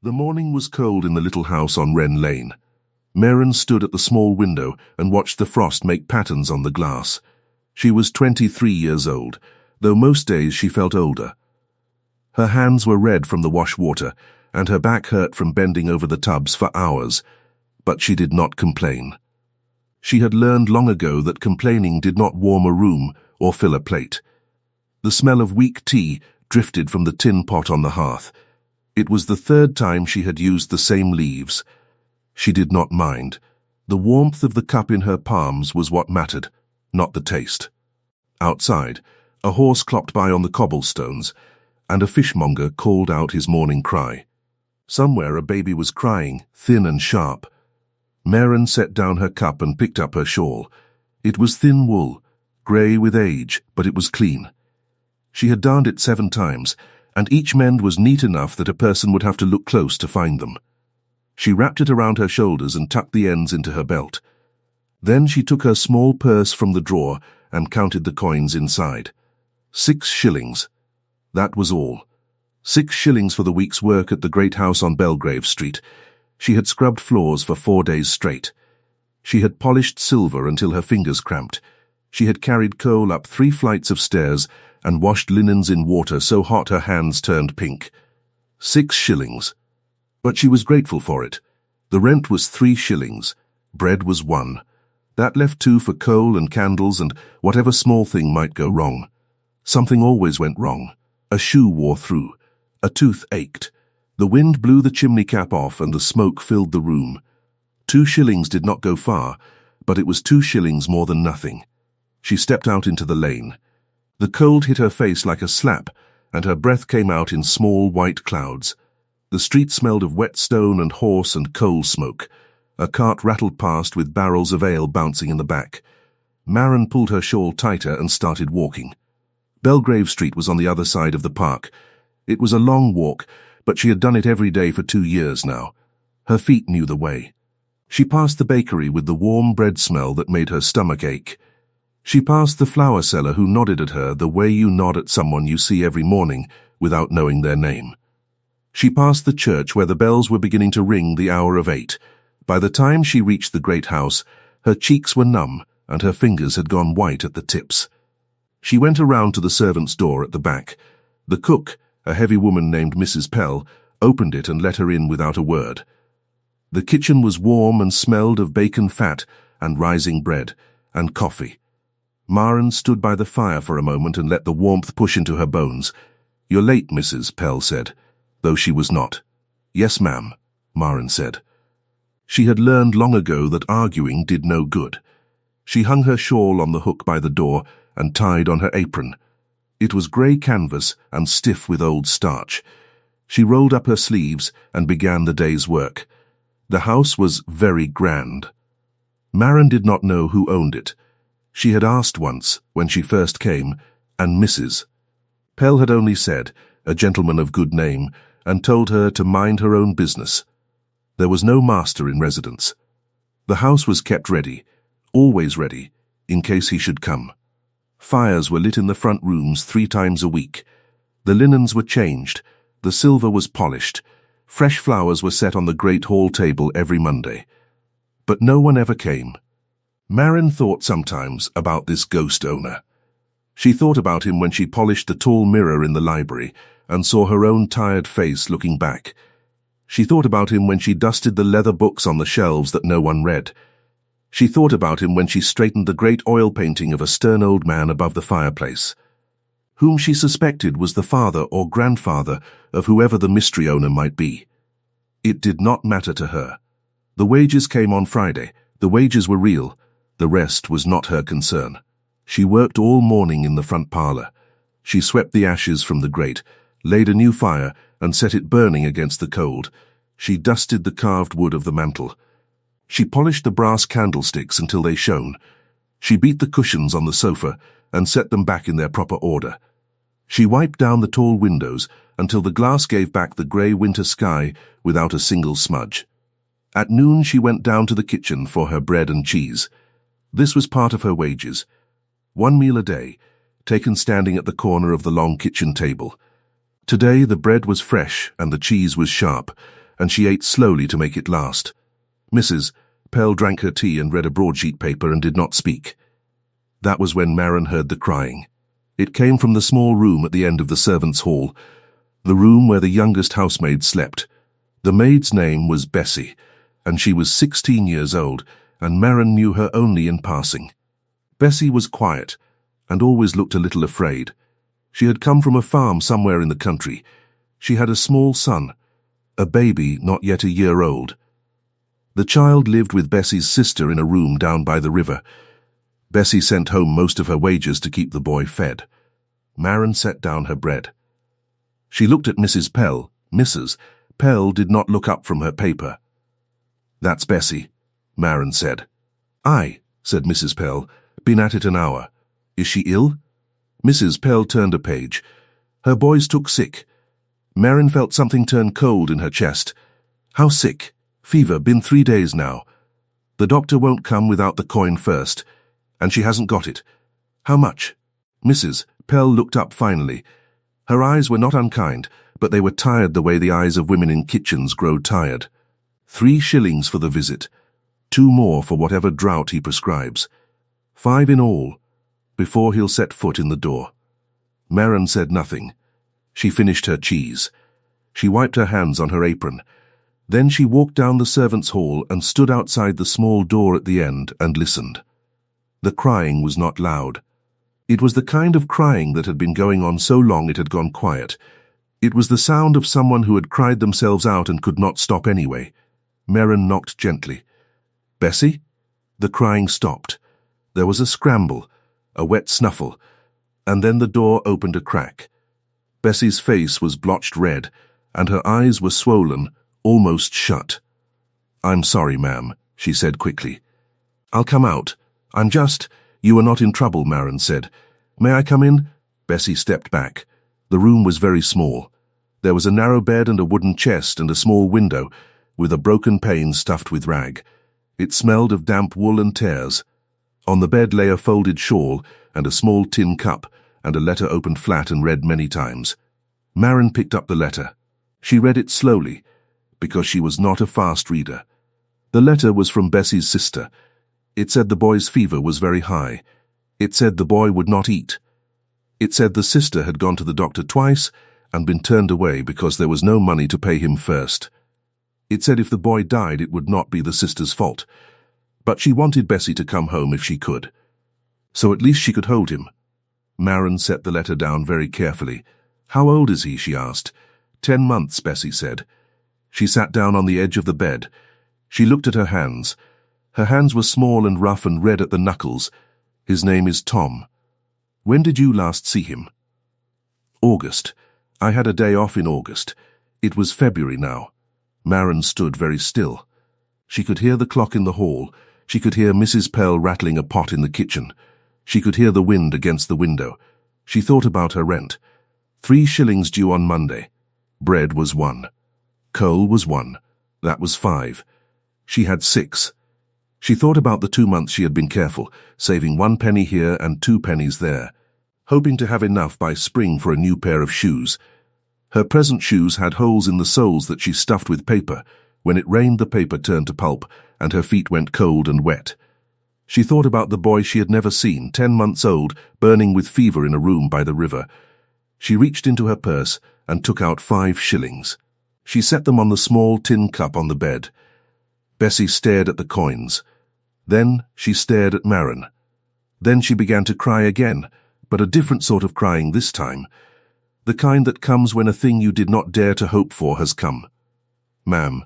The morning was cold in the little house on Wren Lane. Maren stood at the small window and watched the frost make patterns on the glass. She was 23 years old, though most days she felt older. Her hands were red from the wash water, and her back hurt from bending over the tubs for hours, but she did not complain. She had learned long ago that complaining did not warm a room or fill a plate. The smell of weak tea drifted from the tin pot on the hearth. It was the third time she had used the same leaves. She did not mind. The warmth of the cup in her palms was what mattered, not the taste. Outside, a horse clopped by on the cobblestones, and a fishmonger called out his morning cry. Somewhere a baby was crying, thin and sharp. Maren set down her cup and picked up her shawl. It was thin wool, grey with age, but it was clean. She had darned it 7 times, and each mend was neat enough that a person would have to look close to find them. She wrapped it around her shoulders and tucked the ends into her belt. Then she took her small purse from the drawer and counted the coins inside. 6 shillings. That was all. 6 shillings for the week's work at the great house on Belgrave Street. She had scrubbed floors for 4 days straight. She had polished silver until her fingers cramped. She had carried coal up 3 flights of stairs and washed linens in water so hot her hands turned pink. 6 shillings. But she was grateful for it. The rent was 3 shillings. Bread was 1. That left 2 for coal and candles and whatever small thing might go wrong. Something always went wrong. A shoe wore through. A tooth ached. The wind blew the chimney cap off and the smoke filled the room. 2 shillings did not go far, but it was 2 shillings more than nothing. She stepped out into the lane. The cold hit her face like a slap, and her breath came out in small white clouds. The street smelled of wet stone and horse and coal smoke. A cart rattled past with barrels of ale bouncing in the back. Maren pulled her shawl tighter and started walking. Belgrave Street was on the other side of the park. It was a long walk, but she had done it every day for 2 years now. Her feet knew the way. She passed the bakery with the warm bread smell that made her stomach ache. She passed the flower seller who nodded at her the way you nod at someone you see every morning without knowing their name. She passed the church where the bells were beginning to ring the hour of 8. By the time she reached the great house, her cheeks were numb and her fingers had gone white at the tips. She went around to the servants' door at the back. The cook, a heavy woman named Mrs. Pell, opened it and let her in without a word. The kitchen was warm and smelled of bacon fat and rising bread and coffee. Maren stood by the fire for a moment and let the warmth push into her bones. "You're late, Mrs. Pell said, though she was not. "Yes, ma'am," Maren said. She had learned long ago that arguing did no good. She hung her shawl on the hook by the door and tied on her apron. It was grey canvas and stiff with old starch. She rolled up her sleeves and began the day's work. The house was very grand. Maren did not know who owned it. She had asked once, when she first came, and Mrs. Pell had only said, a gentleman of good name, and told her to mind her own business. There was no master in residence. The house was kept ready, always ready, in case he should come. Fires were lit in the front rooms 3 times a week. The linens were changed, the silver was polished, fresh flowers were set on the great hall table every Monday. But no one ever came. Maren thought sometimes about this ghost owner. She thought about him when she polished the tall mirror in the library and saw her own tired face looking back. She thought about him when she dusted the leather books on the shelves that no one read. She thought about him when she straightened the great oil painting of a stern old man above the fireplace, whom she suspected was the father or grandfather of whoever the mystery owner might be. It did not matter to her. The wages came on Friday. The wages were real. The rest was not her concern. She worked all morning in the front parlour. She swept the ashes from the grate, laid a new fire, and set it burning against the cold. She dusted the carved wood of the mantel. She polished the brass candlesticks until they shone. She beat the cushions on the sofa and set them back in their proper order. She wiped down the tall windows until the glass gave back the grey winter sky without a single smudge. At noon she went down to the kitchen for her bread and cheese. This was part of her wages. 1 meal a day, taken standing at the corner of the long kitchen table. Today the bread was fresh and the cheese was sharp, and she ate slowly to make it last. Mrs. Pell drank her tea and read a broadsheet paper and did not speak. That was when Maren heard the crying. It came from the small room at the end of the servants' hall, the room where the youngest housemaid slept. The maid's name was Bessie, and she was 16 years old, and Maren knew her only in passing. Bessie was quiet, and always looked a little afraid. She had come from a farm somewhere in the country. She had a small son, a baby not yet a year old. The child lived with Bessie's sister in a room down by the river. Bessie sent home most of her wages to keep the boy fed. Maren set down her bread. She looked at Mrs. Pell. Mrs. Pell did not look up from her paper. "That's Bessie," Maren said. "Aye," said Mrs. Pell. "Been at it an hour. Is she ill?" Mrs. Pell turned a page. "Her boys took sick." Maren felt something turn cold in her chest. "How sick?" "Fever, been 3 days now. The doctor won't come without the coin first, and she hasn't got it." "How much?" Mrs. Pell looked up finally. Her eyes were not unkind, but they were tired the way the eyes of women in kitchens grow tired. 3 shillings for the visit. 2 more for whatever draught he prescribes. 5 in all, before he'll set foot in the door. Maren said nothing. She finished her cheese. She wiped her hands on her apron. Then she walked down the servants' hall and stood outside the small door at the end and listened. The crying was not loud. It was the kind of crying that had been going on so long it had gone quiet. It was the sound of someone who had cried themselves out and could not stop anyway. Maren knocked gently. "Bessie?" The crying stopped. There was a scramble, a wet snuffle, and then the door opened a crack. Bessie's face was blotched red, and her eyes were swollen, almost shut. "I'm sorry, ma'am," she said quickly. "I'll come out. I'm just—" "You are not in trouble," Maren said. "May I come in?" Bessie stepped back. The room was very small. There was a narrow bed and a wooden chest and a small window, with a broken pane stuffed with rag. It smelled of damp wool and tears. On the bed lay a folded shawl and a small tin cup and a letter opened flat and read many times. Maren picked up the letter. She read it slowly, because she was not a fast reader. The letter was from Bessie's sister. It said the boy's fever was very high. It said the boy would not eat. It said the sister had gone to the doctor twice and been turned away because there was no money to pay him first. It said if the boy died it would not be the sister's fault, but she wanted Bessie to come home if she could. So at least she could hold him. Maren set the letter down very carefully. "How old is he?" she asked. 10 months, Bessie said. She sat down on the edge of the bed. She looked at her hands. Her hands were small and rough and red at the knuckles. "His name is Tom. When did you last see him?" "August. I had a day off in August. It was February now." Maren stood very still. She could hear the clock in the hall. She could hear Mrs. Pell rattling a pot in the kitchen. She could hear the wind against the window. She thought about her rent. 3 shillings due on Monday. Bread was 1. Coal was 1. That was 5. She had 6. She thought about the 2 months she had been careful, saving 1 penny here and 2 pennies there, hoping to have enough by spring for a new pair of shoes. Her present shoes had holes in the soles that she stuffed with paper. When it rained, the paper turned to pulp, and her feet went cold and wet. She thought about the boy she had never seen, 10 months old, burning with fever in a room by the river. She reached into her purse and took out 5 shillings. She set them on the small tin cup on the bed. Bessie stared at the coins. Then she stared at Maren. Then she began to cry again, but a different sort of crying this time. The kind that comes when a thing you did not dare to hope for has come. "Ma'am,"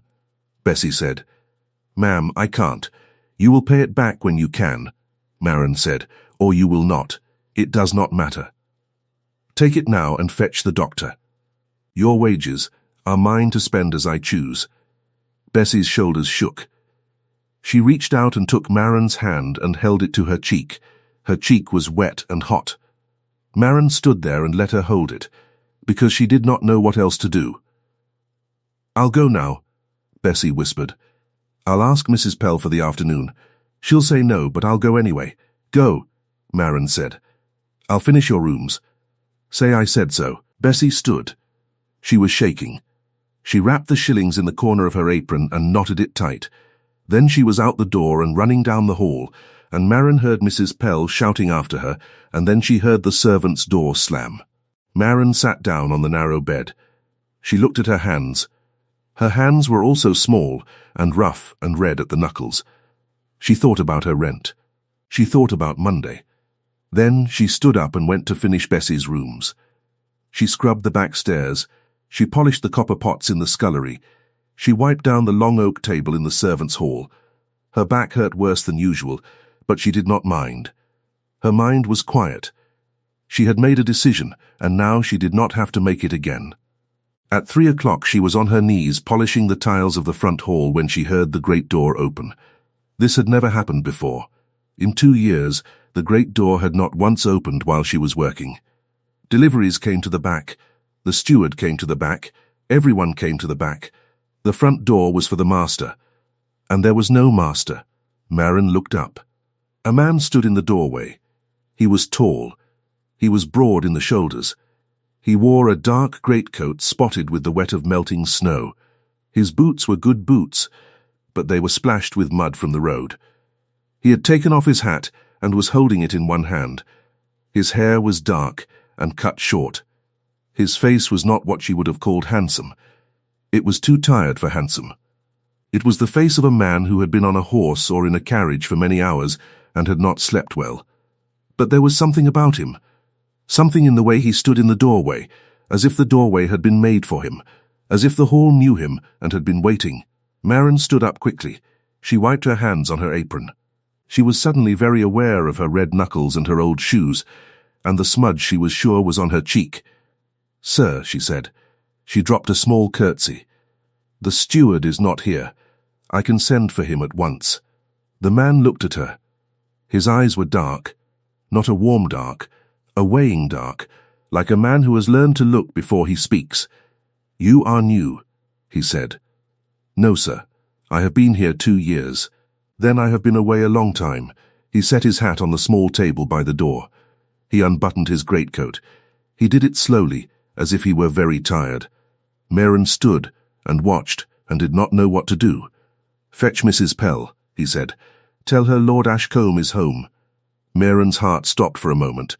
Bessie said. "Ma'am, I can't. You will pay it back when you can," Maren said, "or you will not. It does not matter. Take it now and fetch the doctor. Your wages are mine to spend as I choose." Bessie's shoulders shook. She reached out and took Maren's hand and held it to her cheek. Her cheek was wet and hot. Maren stood there and let her hold it, because she did not know what else to do. "I'll go now," Bessie whispered. "I'll ask Mrs. Pell for the afternoon. She'll say no, but I'll go anyway." "Go," Maren said. "I'll finish your rooms. Say I said so." Bessie stood. She was shaking. She wrapped the shillings in the corner of her apron and knotted it tight. Then she was out the door and running down the hall, and Marin heard Mrs. Pell shouting after her, and then she heard the servant's door slam. Marin sat down on the narrow bed. She looked at her hands. Her hands were also small and rough and red at the knuckles. She thought about her rent. She thought about Monday. Then she stood up and went to finish Bessie's rooms. She scrubbed the back stairs. She polished the copper pots in the scullery. She wiped down the long oak table in the servants' hall. Her back hurt worse than usual, but she did not mind. Her mind was quiet. She had made a decision, and now she did not have to make it again. At 3 o'clock she was on her knees polishing the tiles of the front hall when she heard the great door open. This had never happened before. In 2 years, the great door had not once opened while she was working. Deliveries came to the back. The steward came to the back. Everyone came to the back. The front door was for the master. And there was no master. Marin looked up. A man stood in the doorway. He was tall. He was broad in the shoulders. He wore a dark greatcoat spotted with the wet of melting snow. His boots were good boots, but they were splashed with mud from the road. He had taken off his hat and was holding it in one hand. His hair was dark and cut short. His face was not what she would have called handsome. It was too tired for handsome. It was the face of a man who had been on a horse or in a carriage for many hours and had not slept well. But there was something about him, something in the way he stood in the doorway, as if the doorway had been made for him, as if the hall knew him and had been waiting. Marin stood up quickly. She wiped her hands on her apron. She was suddenly very aware of her red knuckles and her old shoes, and the smudge she was sure was on her cheek. "Sir," she said. She dropped a small curtsy. "The steward is not here. I can send for him at once." The man looked at her. His eyes were dark, not a warm dark, a weighing dark, like a man who has learned to look before he speaks. "You are new," he said. "No, sir. I have been here 2 years. Then I have been away a long time." He set his hat on the small table by the door. He unbuttoned his greatcoat. He did it slowly, as if he were very tired. Marin stood and watched and did not know what to do. "Fetch Mrs. Pell," he said. "Tell her Lord Ashcombe is home." Marin's heart stopped for a moment.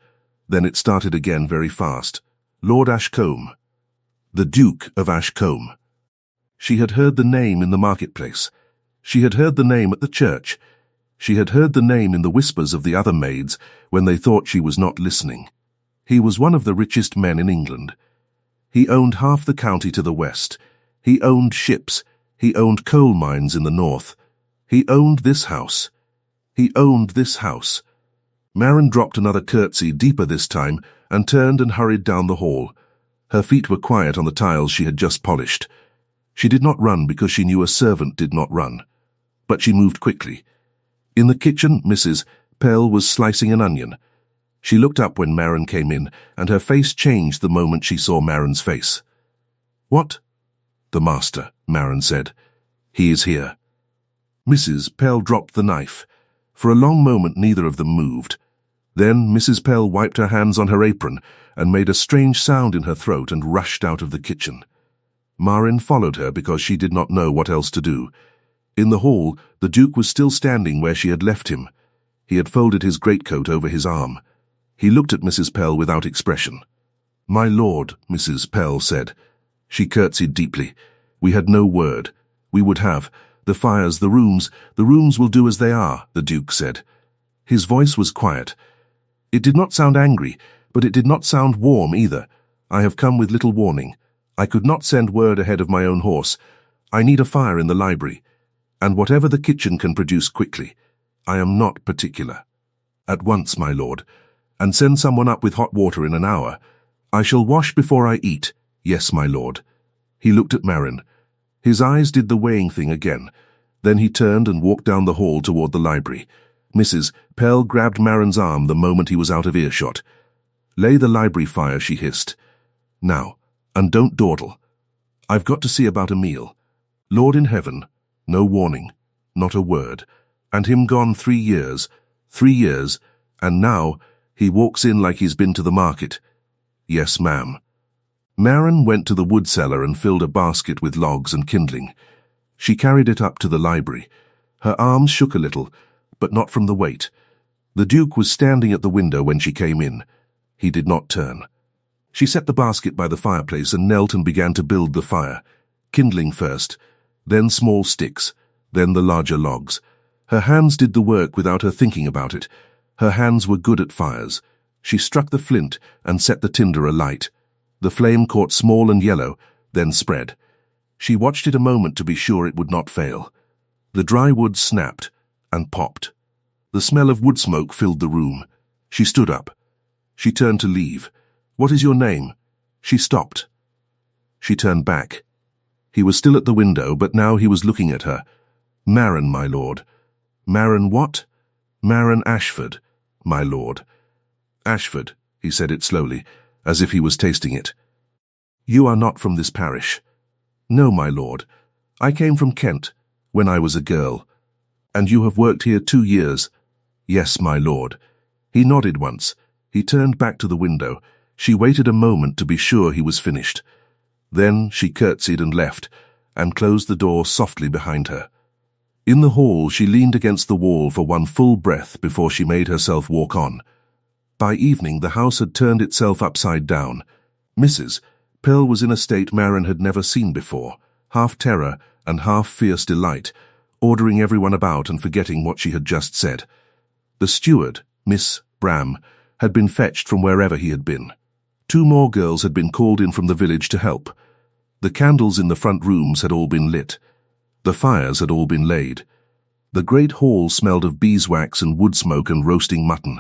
Then it started again very fast. Lord Ashcombe. The Duke of Ashcombe. She had heard the name in the marketplace. She had heard the name at the church. She had heard the name in the whispers of the other maids when they thought she was not listening. He was one of the richest men in England. He owned half the county to the west. He owned ships. He owned coal mines in the north. He owned this house. He owned this house. Marin dropped another curtsy, deeper this time, and turned and hurried down the hall. Her feet were quiet on the tiles she had just polished. She did not run because she knew a servant did not run. But she moved quickly. In the kitchen, Mrs. Pell was slicing an onion. She looked up when Marin came in, and her face changed the moment she saw Marin's face. "What?" "The master," Marin said. "He is here." Mrs. Pell dropped the knife. For a long moment neither of them moved. Then Mrs. Pell wiped her hands on her apron and made a strange sound in her throat and rushed out of the kitchen. Marin followed her because she did not know what else to do. In the hall, the Duke was still standing where she had left him. He had folded his greatcoat over his arm. He looked at Mrs. Pell without expression. "My lord," Mrs. Pell said. She curtsied deeply. "We had no word. We would have. The fires, the rooms will do as they are," the Duke said. His voice was quiet. It did not sound angry, but it did not sound warm either. "I have come with little warning. I could not send word ahead of my own horse. I need a fire in the library, and whatever the kitchen can produce quickly. I am not particular." "At once, my lord. And send someone up with hot water in an hour. I shall wash before I eat." "Yes, my lord." He looked at Marin. His eyes did the weighing thing again. Then he turned and walked down the hall toward the library. Mrs. Pell grabbed Marin's arm the moment he was out of earshot. "Lay the library fire," she hissed. "Now, and don't dawdle. I've got to see about a meal. Lord in heaven, no warning, not a word. And him gone 3 years, and now he walks in like he's been to the market." "Yes, ma'am." Maren went to the wood cellar and filled a basket with logs and kindling. She carried it up to the library. Her arms shook a little, but not from the weight. The Duke was standing at the window when she came in. He did not turn. She set the basket by the fireplace and knelt and began to build the fire. Kindling first, then small sticks, then the larger logs. Her hands did the work without her thinking about it. Her hands were good at fires. She struck the flint and set the tinder alight. The flame caught small and yellow, then spread. She watched it a moment to be sure it would not fail. The dry wood snapped and popped. The smell of wood smoke filled the room. She stood up. She turned to leave. "What is your name?" She stopped. She turned back. He was still at the window, but now he was looking at her. "Maren, my lord." "Maren what?" "Maren Ashford, my lord." "Ashford," he said it slowly, as if he was tasting it. "You are not from this parish." "No, my lord. I came from Kent, when I was a girl." "And you have worked here 2 years?" "Yes, my lord." He nodded once. He turned back to the window. She waited a moment to be sure he was finished. Then she curtsied and left, and closed the door softly behind her. In the hall she leaned against the wall for one full breath before she made herself walk on. By evening the house had turned itself upside down. Mrs. Pell was in a state Maren had never seen before, half terror and half fierce delight, ordering everyone about and forgetting what she had just said. The steward, Miss Bram, had been fetched from wherever he had been. 2 more girls had been called in from the village to help. The candles in the front rooms had all been lit. The fires had all been laid. The great hall smelled of beeswax and wood smoke and roasting mutton.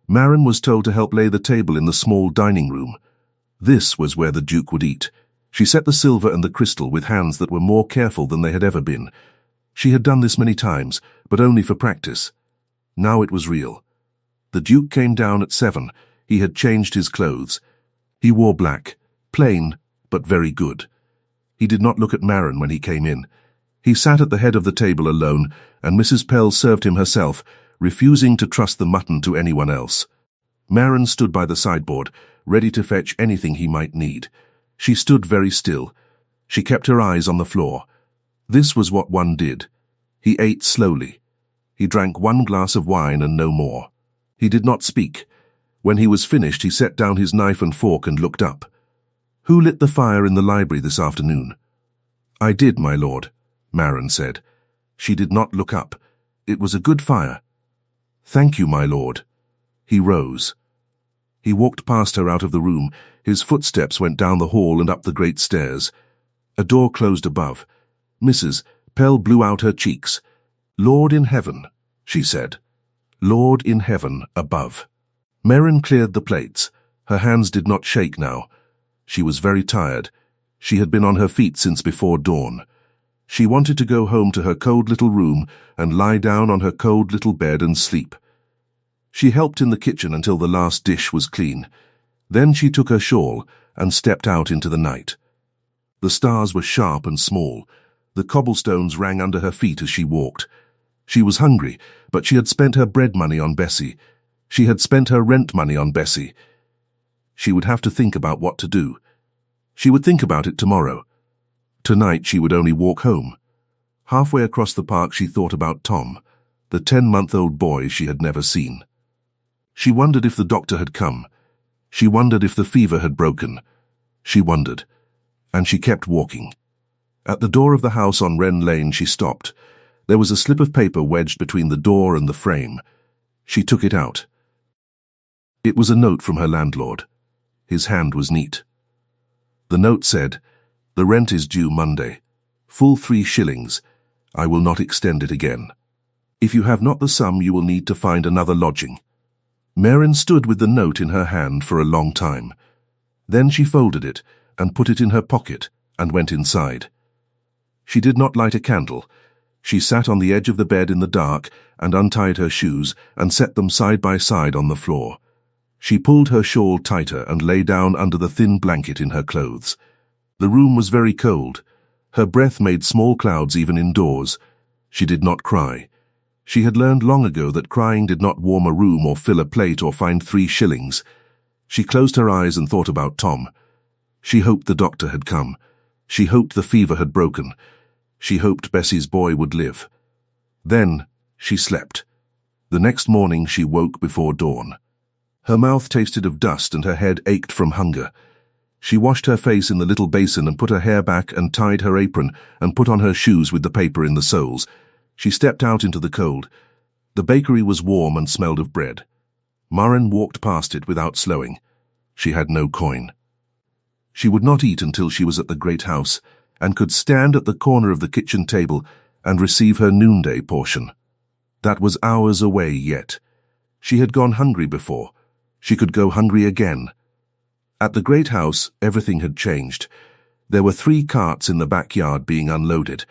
Maren was told to help lay the table in the small dining room. This was where the Duke would eat. She set the silver and the crystal with hands that were more careful than they had ever been. She had done this many times, but only for practice. Now it was real. The Duke came down at 7. He had changed his clothes. He wore black, plain, but very good. He did not look at Maren when he came in. He sat at the head of the table alone, and Mrs. Pell served him herself, refusing to trust the mutton to anyone else. Maren stood by the sideboard, ready to fetch anything he might need. She stood very still. She kept her eyes on the floor. This was what one did. He ate slowly. He drank 1 glass of wine and no more. He did not speak. When he was finished, he set down his knife and fork and looked up. "Who lit the fire in the library this afternoon?" "I did, my lord," Maren said. She did not look up. It was a good fire. "Thank you, my lord." He rose. He walked past her out of the room. His footsteps went down the hall and up the great stairs. A door closed above. Mrs. Pell blew out her cheeks. "Lord in heaven," she said. "Lord in heaven above." Maren cleared the plates. Her hands did not shake now. She was very tired. She had been on her feet since before dawn. She wanted to go home to her cold little room and lie down on her cold little bed and sleep. She helped in the kitchen until the last dish was clean. Then she took her shawl and stepped out into the night. The stars were sharp and small. The cobblestones rang under her feet as she walked. She was hungry, but she had spent her bread money on Bessie. She had spent her rent money on Bessie. She would have to think about what to do. She would think about it tomorrow. Tonight she would only walk home. Halfway across the park she thought about Tom, the 10-month-old boy she had never seen. She wondered if the doctor had come. She wondered if the fever had broken. She wondered. And she kept walking. At the door of the house on Wren Lane she stopped. There was a slip of paper wedged between the door and the frame. She took it out. It was a note from her landlord. His hand was neat. The note said, "The rent is due Monday. Full 3 shillings. I will not extend it again. If you have not the sum, you will need to find another lodging." Maren stood with the note in her hand for a long time. Then she folded it and put it in her pocket and went inside. She did not light a candle. She sat on the edge of the bed in the dark and untied her shoes and set them side by side on the floor. She pulled her shawl tighter and lay down under the thin blanket in her clothes. The room was very cold. Her breath made small clouds even indoors. She did not cry. She had learned long ago that crying did not warm a room or fill a plate or find 3 shillings. She closed her eyes and thought about Tom. She hoped the doctor had come. She hoped the fever had broken. She hoped Bessie's boy would live. Then she slept. The next morning she woke before dawn. Her mouth tasted of dust and her head ached from hunger. She washed her face in the little basin and put her hair back and tied her apron and put on her shoes with the paper in the soles. She stepped out into the cold. The bakery was warm and smelled of bread. Maren walked past it without slowing. She had no coin. She would not eat until she was at the great house and could stand at the corner of the kitchen table and receive her noonday portion. That was hours away yet. She had gone hungry before. She could go hungry again. At the great house, everything had changed. There were 3 carts in the backyard being unloaded.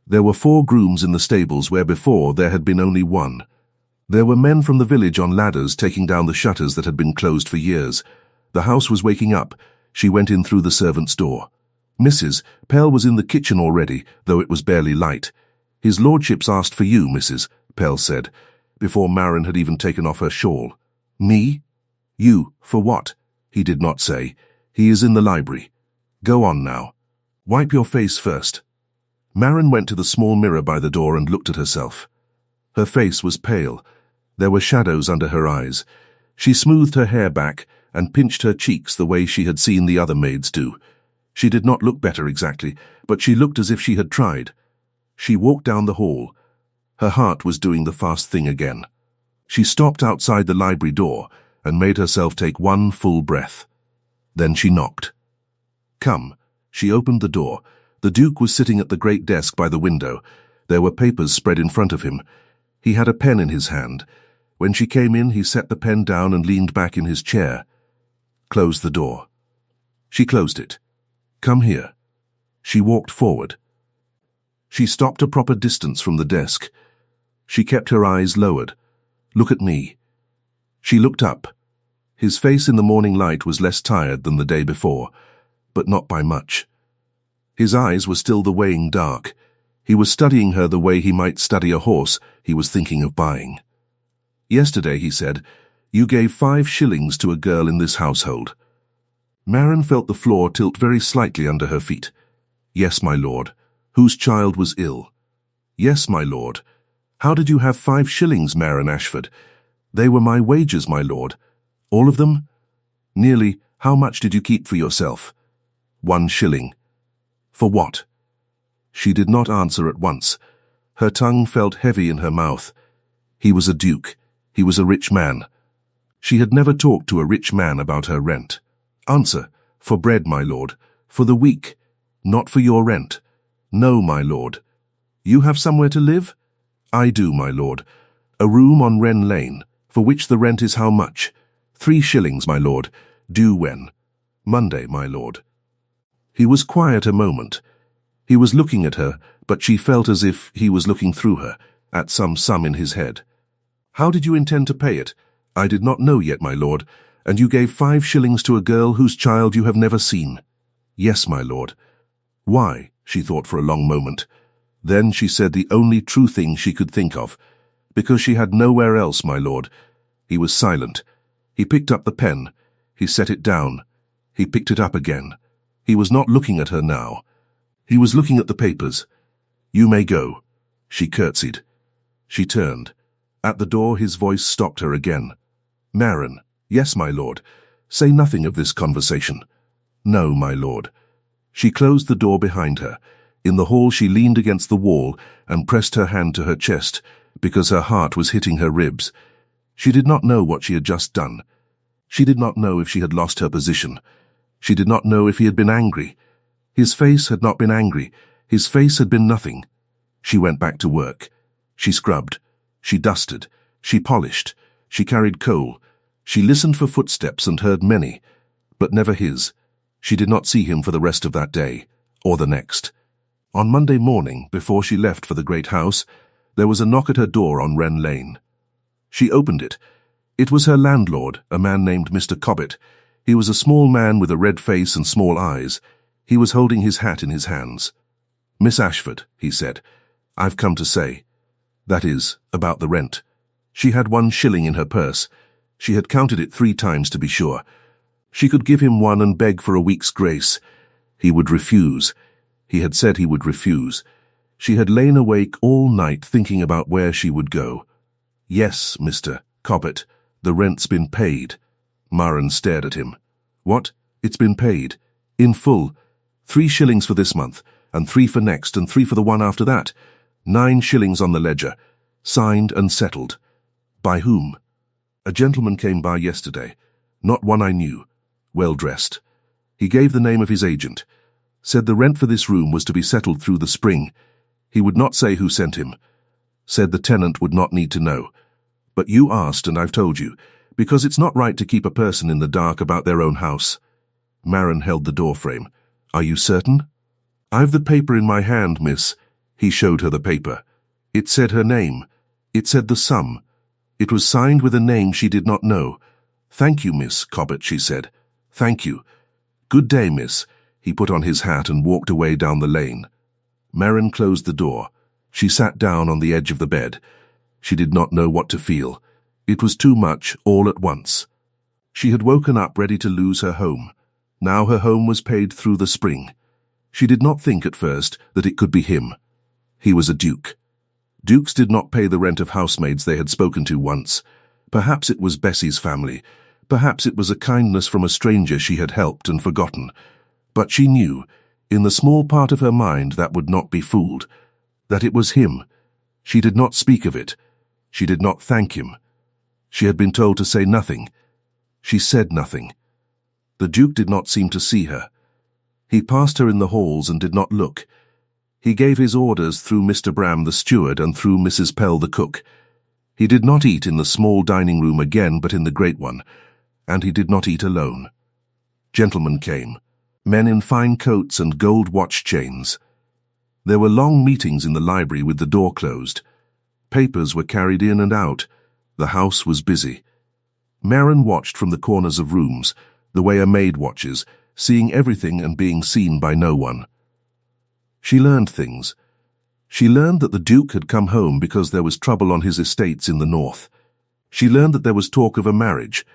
There were 4 grooms in the stables where before there had been only 1. There were men from the village on ladders taking down the shutters that had been closed for years. The house was waking up. She went in through the servant's door. Mrs. Pell was in the kitchen already, though it was barely light. "His lordship's asked for you, Mrs." Pell said, before Maren had even taken off her shawl. "Me? You, for what?" He did not say. "He is in the library. Go on now. Wipe your face first." Maren went to the small mirror by the door and looked at herself. Her face was pale. There were shadows under her eyes. She smoothed her hair back and pinched her cheeks the way she had seen the other maids do. She did not look better exactly, but she looked as if she had tried. She walked down the hall. Her heart was doing the fast thing again. She stopped outside the library door and made herself take one full breath. Then she knocked. "Come." She opened the door. The Duke was sitting at the great desk by the window. There were papers spread in front of him. He had a pen in his hand. When she came in, he set the pen down and leaned back in his chair. "Close the door." She closed it. "Come here." She walked forward. She stopped a proper distance from the desk. She kept her eyes lowered. "Look at me." She looked up. His face in the morning light was less tired than the day before, but not by much. His eyes were still the weighing dark. He was studying her the way he might study a horse he was thinking of buying. "Yesterday," he said, "you gave 5 shillings to a girl in this household." Maren felt the floor tilt very slightly under her feet. "Yes, my lord." "Whose child was ill?" "Yes, my lord." "How did you have 5 shillings, Maren Ashford?" "They were my wages, my lord." "All of them?" "Nearly. How much did you keep for yourself?" 1 shilling. "For what?" She did not answer at once. Her tongue felt heavy in her mouth. He was a duke. He was a rich man. She had never talked to a rich man about her rent. "Answer. For bread, my lord. For the week. Not for your rent." "No, my lord." "You have somewhere to live?" "I do, my lord. A room on Wren Lane, for which the rent is how much?" 3 shillings, my lord. "Due when?" "Monday, my lord." He was quiet a moment. He was looking at her, but she felt as if he was looking through her, at some sum in his head. "How did you intend to pay it?" "I did not know yet, my lord. And you gave 5 shillings to a girl whose child you have never seen?" "Yes, my lord." "Why?" She thought for a long moment. Then she said the only true thing she could think of. "Because she had nowhere else, my lord." He was silent. He picked up the pen. He set it down. He picked it up again. He was not looking at her now. He was looking at the papers. "You may go." She curtsied. She turned. At the door his voice stopped her again. "Maren." "Yes, my lord." "Say nothing of this conversation." "No, my lord." She closed the door behind her. In the hall she leaned against the wall and pressed her hand to her chest, because her heart was hitting her ribs. She did not know what she had just done. She did not know if she had lost her position. She did not know if he had been angry. His face had not been angry. His face had been nothing. She went back to work. She scrubbed. She dusted. She polished. She carried coal. She listened for footsteps and heard many, but never his. She did not see him for the rest of that day, or the next. On Monday morning, before she left for the great house, there was a knock at her door on Wren Lane. She opened it. It was her landlord, a man named Mr. Cobbett. He was a small man with a red face and small eyes. He was holding his hat in his hands. "Miss Ashford," he said, "I've come to say. That is, about the rent." She had 1 shilling in her purse. She had counted it 3 times to be sure. She could give him one and beg for a week's grace. He would refuse. He had said he would refuse. She had lain awake all night thinking about where she would go. "Yes, Mr. Cobbett, the rent's been paid." Maren stared at him. "What? It's been paid? In full? 3 shillings for this month, and 3 for next, and 3 for the one after that. 9 shillings on the ledger. Signed and settled. By whom?" "A gentleman came by yesterday. Not one I knew. Well dressed. He gave the name of his agent. Said the rent for this room was to be settled through the spring. He would not say who sent him. Said the tenant would not need to know. But you asked and I've told you, because it's not right to keep a person in the dark about their own house." Maren held the doorframe. "Are you certain?" "I've the paper in my hand, miss." He showed her the paper. It said her name. It said the sum. It was signed with a name she did not know. "Thank you, Miss Cobbett," she said. "Thank you. Good day, miss." He put on his hat and walked away down the lane. Maren closed the door. She sat down on the edge of the bed. She did not know what to feel. It was too much, all at once. She had woken up ready to lose her home. Now her home was paid through the spring. She did not think at first that it could be him. He was a duke. Dukes did not pay the rent of housemaids they had spoken to once. Perhaps it was Bessie's family. Perhaps it was a kindness from a stranger she had helped and forgotten. But she knew, in the small part of her mind that would not be fooled, that it was him. She did not speak of it. She did not thank him. She had been told to say nothing. She said nothing. The Duke did not seem to see her. He passed her in the halls and did not look. He gave his orders through Mr. Bram the steward and through Mrs. Pell the cook. He did not eat in the small dining room again but in the great one, and he did not eat alone. Gentlemen came, men in fine coats and gold watch chains. There were long meetings in the library with the door closed. Papers were carried in and out. The house was busy. Maren watched from the corners of rooms, the way a maid watches, seeing everything and being seen by no one. She learned things. She learned that the Duke had come home because there was trouble on his estates in the north. She learned that there was talk of a marriage.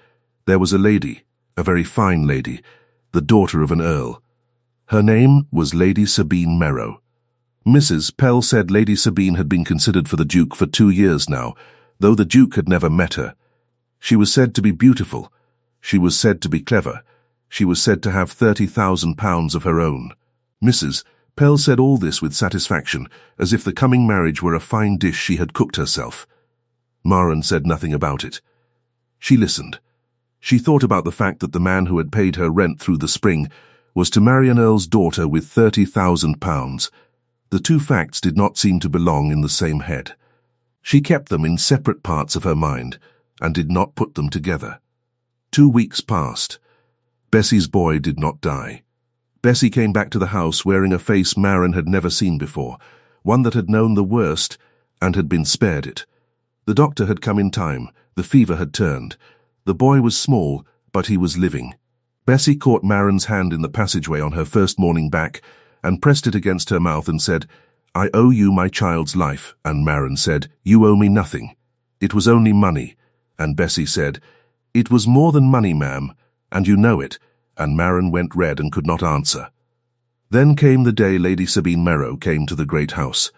There was a lady, a very fine lady, the daughter of an earl. Her name was Lady Sabine Merrow. Mrs. Pell said Lady Sabine had been considered for the Duke for 2 years now, though the Duke had never met her. She was said to be beautiful. She was said to be clever. She was said to have £30,000 of her own. Mrs. Pell said all this with satisfaction, as if the coming marriage were a fine dish she had cooked herself. Maren said nothing about it. She listened. She thought about the fact that the man who had paid her rent through the spring was to marry an earl's daughter with £30,000. The two facts did not seem to belong in the same head. She kept them in separate parts of her mind, and did not put them together. 2 weeks passed. Bessie's boy did not die. Bessie came back to the house wearing a face Maren had never seen before, one that had known the worst and had been spared it. The doctor had come in time. The fever had turned. The boy was small, but he was living. Bessie caught Maren's hand in the passageway on her first morning back and pressed it against her mouth and said, "I owe you my child's life," and Maren said, "You owe me nothing. It was only money." And Bessie said, "It was more than money, ma'am, and you know it," and Maren went red and could not answer. Then came the day Lady Sabine Merrow came to the great house.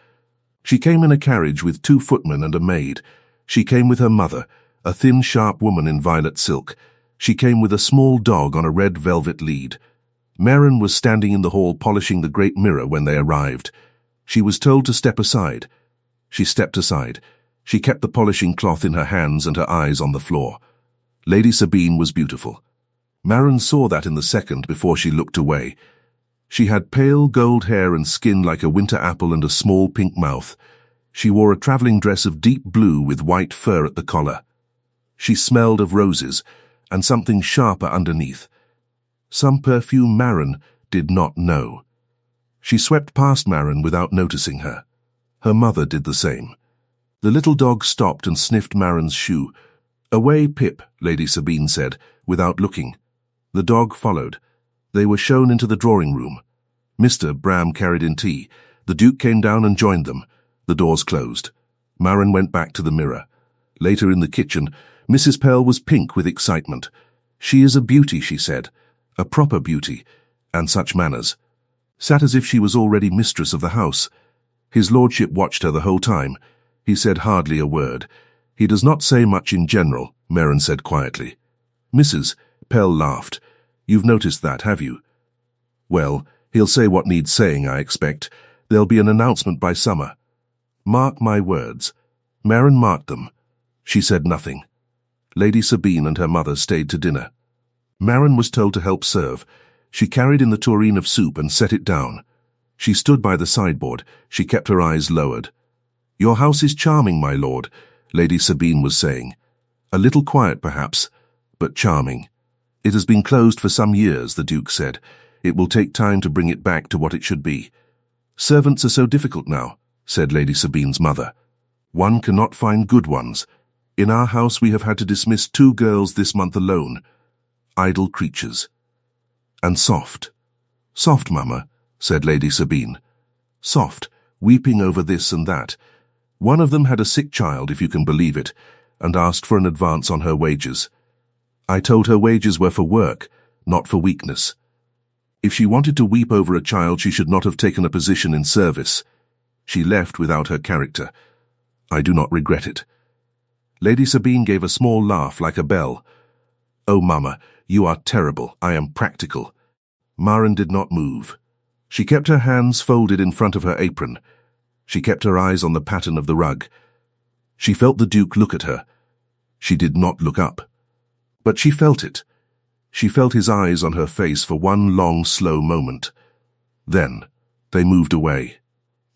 She came in a carriage with 2 footmen and a maid. She came with her mother, a thin, sharp woman in violet silk. She came with a small dog on a red velvet lead. Maren was standing in the hall polishing the great mirror when they arrived. She was told to step aside. She stepped aside. She kept the polishing cloth in her hands and her eyes on the floor. Lady Sabine was beautiful. Maren saw that in the second before she looked away. She had pale gold hair and skin like a winter apple and a small pink mouth. She wore a travelling dress of deep blue with white fur at the collar. She smelled of roses and something sharper underneath. Some perfume Maren did not know. She swept past Maren without noticing her. Her mother did the same. The little dog stopped and sniffed Maren's shoe. "Away, Pip," Lady Sabine said, without looking. The dog followed. They were shown into the drawing-room. Mr. Bram carried in tea. The Duke came down and joined them. The doors closed. Maren went back to the mirror. Later in the kitchen, Mrs. Pell was pink with excitement. She is a beauty, she said, a proper beauty, and such manners. Sat as if she was already mistress of the house. His lordship watched her the whole time. He said hardly a word. He does not say much in general, Merrin said quietly. Mrs. Pell laughed. You've noticed that, have you? Well, he'll say what needs saying, I expect. There'll be an announcement by summer. Mark my words. Merrin marked them. She said nothing. Lady Sabine and her mother stayed to dinner. Merrin was told to help serve. She carried in the tureen of soup and set it down. She stood by the sideboard. She kept her eyes lowered. Your house is charming, my lord, Lady Sabine was saying. A little quiet, perhaps, but charming. It has been closed for some years, the Duke said. It will take time to bring it back to what it should be. Servants are so difficult now, said Lady Sabine's mother. One cannot find good ones. In our house we have had to dismiss 2 girls this month alone. Idle creatures. And soft. Soft, Mamma, said Lady Sabine. Soft, weeping over this and that. One of them had a sick child, if you can believe it, and asked for an advance on her wages. I told her wages were for work, not for weakness. If she wanted to weep over a child, she should not have taken a position in service. She left without her character. I do not regret it. Lady Sabine gave a small laugh like a bell. Oh, Mamma, you are terrible. I am practical. Merrin did not move. She kept her hands folded in front of her apron. She kept her eyes on the pattern of the rug. She felt the Duke look at her. She did not look up. But she felt it. She felt his eyes on her face for one long, slow moment. Then, they moved away.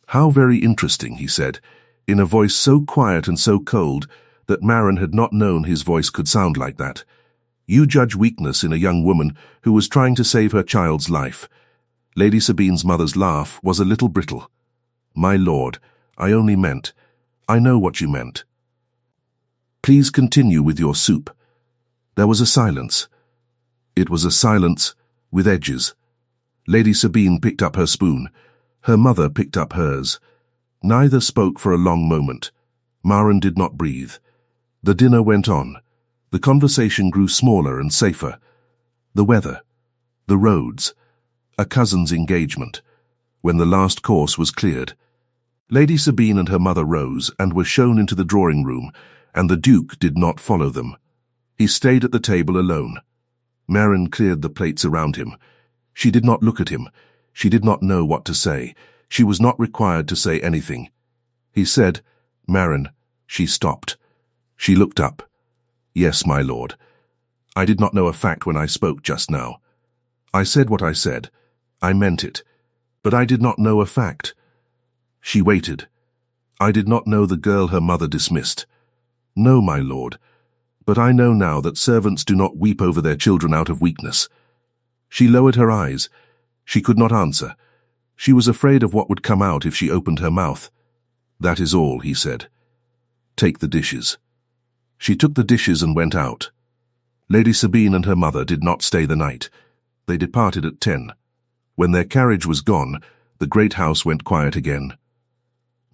How very interesting, he said, in a voice so quiet and so cold that Merrin had not known his voice could sound like that. You judge weakness in a young woman who was trying to save her child's life. Lady Sabine's mother's laugh was a little brittle. My lord, I only meant, I know what you meant. Please continue with your soup. There was a silence. It was a silence with edges. Lady Sabine picked up her spoon. Her mother picked up hers. Neither spoke for a long moment. Merrin did not breathe. The dinner went on. The conversation grew smaller and safer. The weather. The roads. A cousin's engagement. When the last course was cleared. Lady Sabine and her mother rose and were shown into the drawing room, and the Duke did not follow them. He stayed at the table alone. Merrin cleared the plates around him. She did not look at him. She did not know what to say. She was not required to say anything. He said, Merrin. She stopped. She looked up. Yes, my lord. I did not know a fact when I spoke just now. I said what I said. I meant it. But I did not know a fact. She waited. I did not know the girl her mother dismissed. No, my lord. But I know now that servants do not weep over their children out of weakness. She lowered her eyes. She could not answer. She was afraid of what would come out if she opened her mouth. That is all, he said. Take the dishes. She took the dishes and went out. Lady Sabine and her mother did not stay the night. They departed at 10. When their carriage was gone, the great house went quiet again.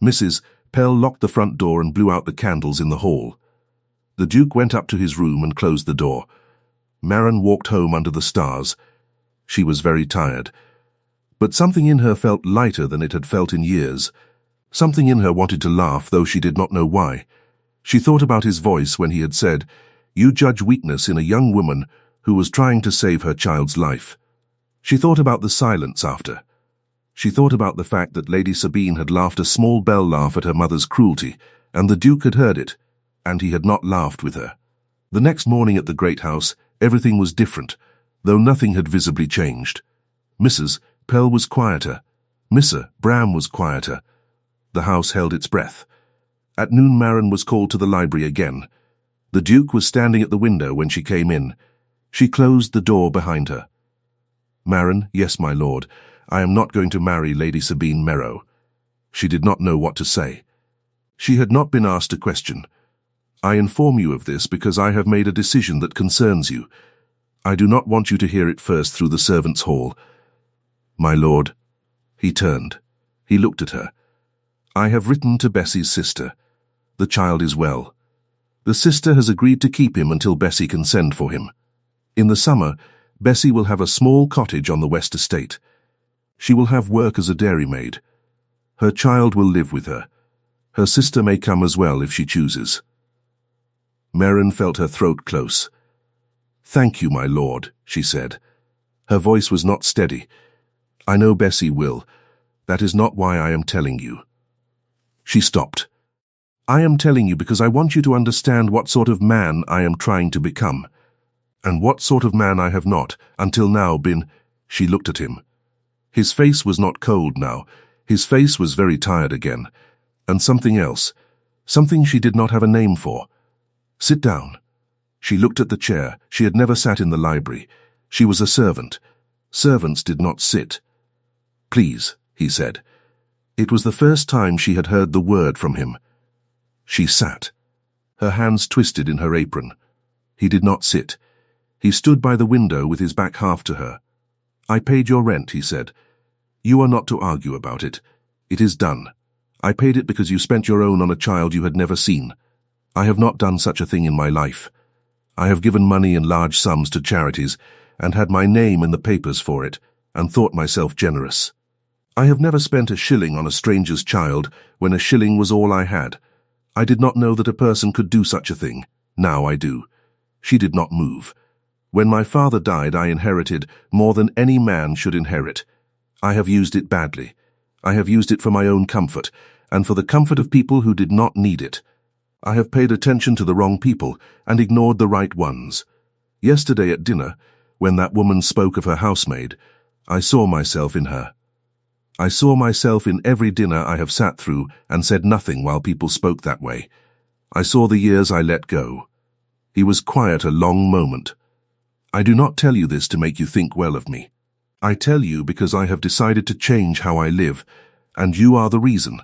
Mrs. Pell locked the front door and blew out the candles in the hall. The Duke went up to his room and closed the door. Merrin walked home under the stars. She was very tired. But something in her felt lighter than it had felt in years. Something in her wanted to laugh, though she did not know why. She thought about his voice when he had said, You judge weakness in a young woman who was trying to save her child's life. She thought about the silence after. She thought about the fact that Lady Sabine had laughed a small bell laugh at her mother's cruelty, and the Duke had heard it, and he had not laughed with her. The next morning at the great house, everything was different, though nothing had visibly changed. Mrs. Pell was quieter. Mr. Bram was quieter. The house held its breath. At noon Merrin was called to the library again. The Duke was standing at the window when she came in. She closed the door behind her. Merrin, yes, my lord, I am not going to marry Lady Sabine Merrow. She did not know what to say. She had not been asked a question. I inform you of this because I have made a decision that concerns you. I do not want you to hear it first through the servants' hall. My lord. He turned. He looked at her. I have written to Bessie's sister. The child is well. The sister has agreed to keep him until Bessie can send for him. In the summer, Bessie will have a small cottage on the West Estate. She will have work as a dairymaid. Her child will live with her. Her sister may come as well if she chooses. Merrin felt her throat close. "Thank you, my lord," she said. Her voice was not steady. "I know Bessie will. That is not why I am telling you." She stopped. "I am telling you because I want you to understand what sort of man I am trying to become, and what sort of man I have not, until now, been." She looked at him. His face was not cold now. His face was very tired again. And something else. Something she did not have a name for. "Sit down." She looked at the chair. She had never sat in the library. She was a servant. Servants did not sit. "Please," he said. It was the first time she had heard the word from him. She sat. Her hands twisted in her apron. He did not sit. He stood by the window with his back half to her. "I paid your rent," he said. "You are not to argue about it. It is done. I paid it because you spent your own on a child you had never seen. I have not done such a thing in my life. I have given money in large sums to charities and had my name in the papers for it and thought myself generous. I have never spent a shilling on a stranger's child when a shilling was all I had. I did not know that a person could do such a thing. Now I do." She did not move. "When my father died, I inherited more than any man should inherit. I have used it badly. I have used it for my own comfort, and for the comfort of people who did not need it. I have paid attention to the wrong people and ignored the right ones. Yesterday at dinner, when that woman spoke of her housemaid, I saw myself in her. I saw myself in every dinner I have sat through and said nothing while people spoke that way. I saw the years I let go." He was quiet a long moment. "I do not tell you this to make you think well of me. I tell you because I have decided to change how I live, and you are the reason.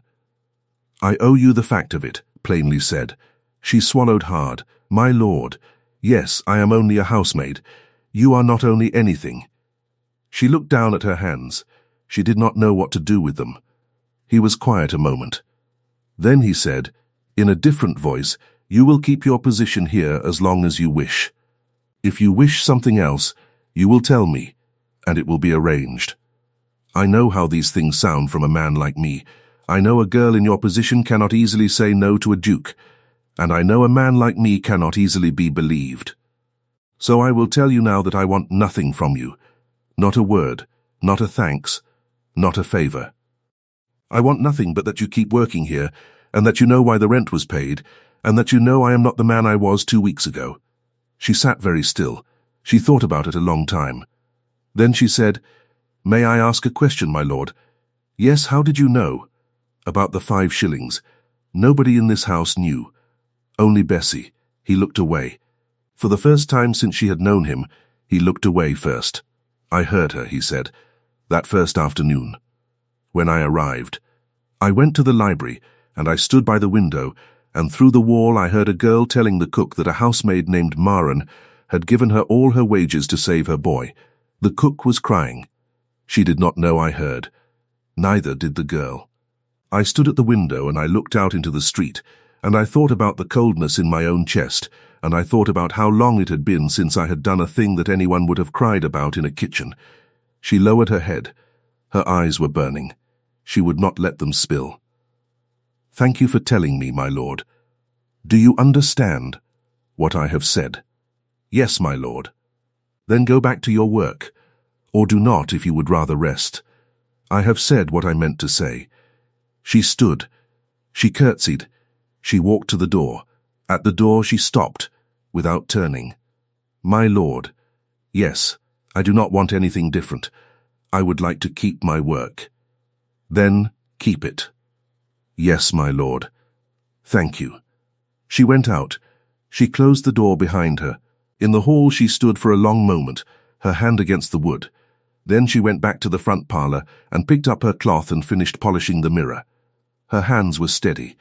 I owe you the fact of it," plainly said. She swallowed hard. "My lord, yes, I am only a housemaid. You are not only anything." She looked down at her hands. She did not know what to do with them. He was quiet a moment. Then he said, in a different voice, "You will keep your position here as long as you wish. If you wish something else, you will tell me, and it will be arranged. I know how these things sound from a man like me. I know a girl in your position cannot easily say no to a duke, and I know a man like me cannot easily be believed. So I will tell you now that I want nothing from you. Not a word, not a thanks, not a favor. I want nothing but that you keep working here, and that you know why the rent was paid, and that you know I am not the man I was 2 weeks ago." She sat very still. She thought about it a long time. Then she said, "May I ask a question, my lord?" "Yes, how did you know?" "About the 5 shillings. Nobody in this house knew. Only Bessie." He looked away. For the first time since she had known him, he looked away first. "I heard her," he said, "that first afternoon. When I arrived. I went to the library, and I stood by the window, and through the wall I heard a girl telling the cook that a housemaid named Maren had given her all her wages to save her boy. The cook was crying. She did not know I heard. Neither did the girl. I stood at the window and I looked out into the street, and I thought about the coldness in my own chest, and I thought about how long it had been since I had done a thing that anyone would have cried about in a kitchen." She lowered her head. Her eyes were burning. She would not let them spill. "Thank you for telling me, my lord. Do you understand what I have said?" "Yes, my lord." "Then go back to your work, or do not if you would rather rest. I have said what I meant to say." She stood. She curtsied. She walked to the door. At the door she stopped, without turning. "My lord, yes, I do not want anything different. I would like to keep my work." "Then keep it." "Yes, my lord. Thank you." She went out. She closed the door behind her. In the hall she stood for a long moment, her hand against the wood. Then she went back to the front parlour and picked up her cloth and finished polishing the mirror. Her hands were steady.